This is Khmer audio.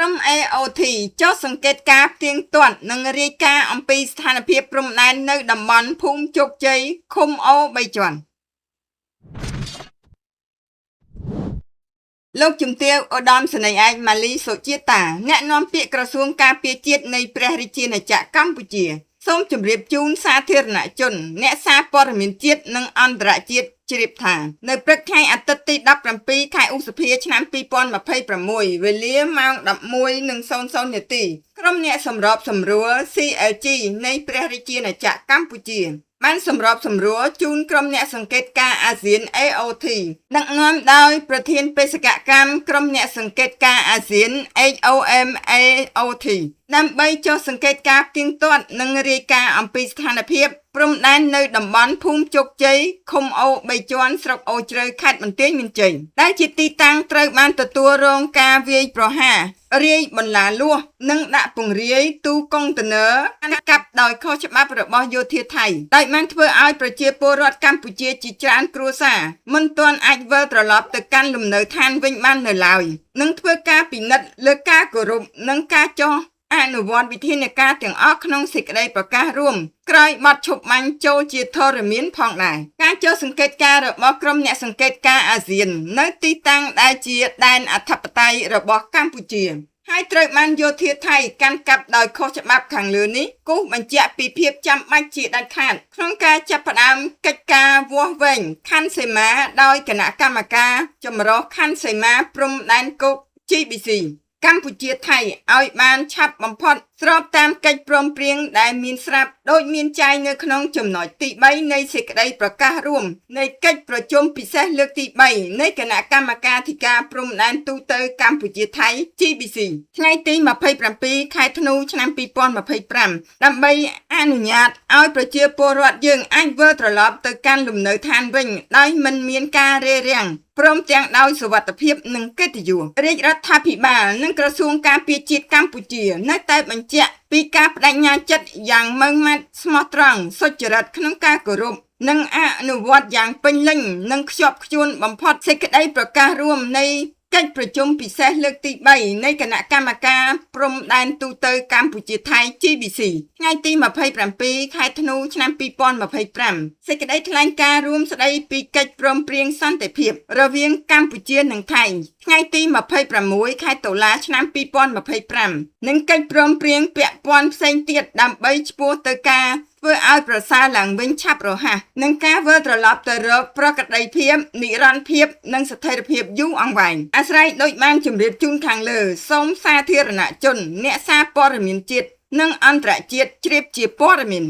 ក្រុម AOT ចុះសង្កេតការផ្ទៀងទាត់និងរាយការណ៍អំពីស្ថានភាពព្រំដែននៅតំបន់ភូមិជោគជ័យឃុំអូ3ជាន់លោកជំទាវឧត្តមសេនីយ៍ឯកម៉ាលីសុជាតាអ្នកនាំពាក្យក្រសួងការពារជាតិនៃព្រះរាជាណាចក្រកម្ពុជាសូមជម្រាបជូនសាធារណជនអ្នកសារព័ត៌មានជាតិនិងអន្តរជាតិជ្រាបថានៅព្រឹកថ្ងៃអាទិត្យទី17ខែឧសភាឆ្នាំ2026វេលាម៉ោង 11:00 នាទីក្រុមអ្នកសម្របសម្រួល CLG នៃព្រះរាជាណាចក្រកម្ពុជាបានសម្របសម្រួលជូនក្រុមអ្នកសង្កេតការណ៍អាស៊ាន AOT ដឹកនាំដោយប្រធានបេសកកម្មក្រុមអ្នកសង្កេតការណ៍អាស៊ាន HOM AOT ដើម្បីចុះសង្កេតការណ៍ផ្ទៀងទាត់និងរាយការណ៍អំពីស្ថានភាពព្រំដែននៅតំបន់ភូមិជោគជ័យឃុំអូ3ជាន់ស្រុកអូជ្រៅខេត្តបន្ទាយមានជ័យដែលជាទីតាំងត្រូវបានទទួលរងការវាយប្រហាររាយបន្លាលួសនិងដាក់ពង្រាយទូកុងតឺន័រកាន់កាប់ដោយខុសច្បាប់របស់យោធាថៃដោយបានធ្វើឲ្យប្រជាពលរដ្ឋកម្ពុជាជាច្រើនគ្រួសារមិនទាន់អាចវិលត្រឡប់ទៅកាន់លំនៅឋានវិញបាននៅឡើយនិងធ្វើការពិនិត្យលើការគោរពនិងការចុះអនុវត្តវិធានការទាំងអស់ក្នុងសេចក្តីប្រកាសរួមក្រោយបទឈប់បាញ់ចូលជាធរមានផងដែរការចុះសង្កេតការណ៍របស់ក្រុមអ្នកសង្កេតការណ៍អាស៊ាននៅទីតាំងដែលជាដែនអធិបតេយ្យរបស់កម្ពុជាហើយត្រូវបានយោធាថៃកាន់កាប់ដោយខុសច្បាប់ខាងលើនេះគូសបញ្ជាក់ពីភាពចាំបាច់ជាដាច់ខាតក្នុងការចាប់ផ្ដើមកិច្ចការវាស់វែងខណ្ឌសីមាដោយគណៈកម្មការចម្រុះខណ្ឌសីមាព្រំដែនគោក GBC កម្ពុជាថៃឲ្យបានឆាប់បំផុតស្របតាមកិច្ចព្រមព្រៀងដែលមានស្រាប់ដោយមានចែងនៅក្នុងចំណុចទី3នៃសេចក្តីប្រកាសរួមនៃកិច្ចប្រជុំពិសេសលើកទី3នៃគណៈកម្មការធិការព្រំដែនទូទៅកម្ពុជាថៃ GBC ថ្ងៃទី27ខែធ្នូឆ្នាំ2025ដើម្បីអនុញ្ញាតឲ្យប្រជាពលរដ្ឋយើងអាចវិលត្រឡប់ទៅកាន់លំនៅឋានវិញដោយមិនមានការរារាំងព្រមទាំងដោយសុវត្ថិភាពនិងកិត្តិយសរាជរដ្ឋាភិបាលនិងក្រសួងការពារជាតិកម្ពុជានៅតែបញ្ជាក់ពីការបដិញ្ញាចិត្តយ៉ាងម៉ឺងម៉ាត់ស្មោះត្រង់សុចរិតក្នុងការគោរពនិងអនុវត្តយ៉ាងពេញលេញនិងខ្ជាប់ខ្ជួនបំផុតសេចក្តីប្រកាសរួមនៃកិច្ចប្រជុំពិសេសលើកទី3នៃគណៈកម្មការព្រំដែនទូទៅកម្ពុជាថៃ GBC ថ្ងៃទី27ខែធ្នូឆ្នាំ2025សេចក្តីថ្លែងការណ៍រួមស្តីពីកិច្ចព្រមព្រៀងសន្តិភាពរវាងកម្ពុជានិងថៃថ្ងៃទី26ខែតុលាឆ្នាំ2025និងកិច្ចព្រមព្រៀងពាក់ព័ន្ធផ្សេងទៀតដើម្បីឆ្ពោះទៅការធ្វើឲ្យប្រសើរឡើងវិញឆាប់រហ័សនិងការវិលត្រឡប់ទៅរកប្រក្រតីភាពនិរន្តរភាពនិងស្ថិរភាពយូរអង្វែងអាស្រ័យដូចបានជម្រាបជូនខាងលើសូមសាធារណជនអ្នកសារព័ត៌មានជាតិនិងអន្តរជាតិជ្រាបជាព័ត៌មាន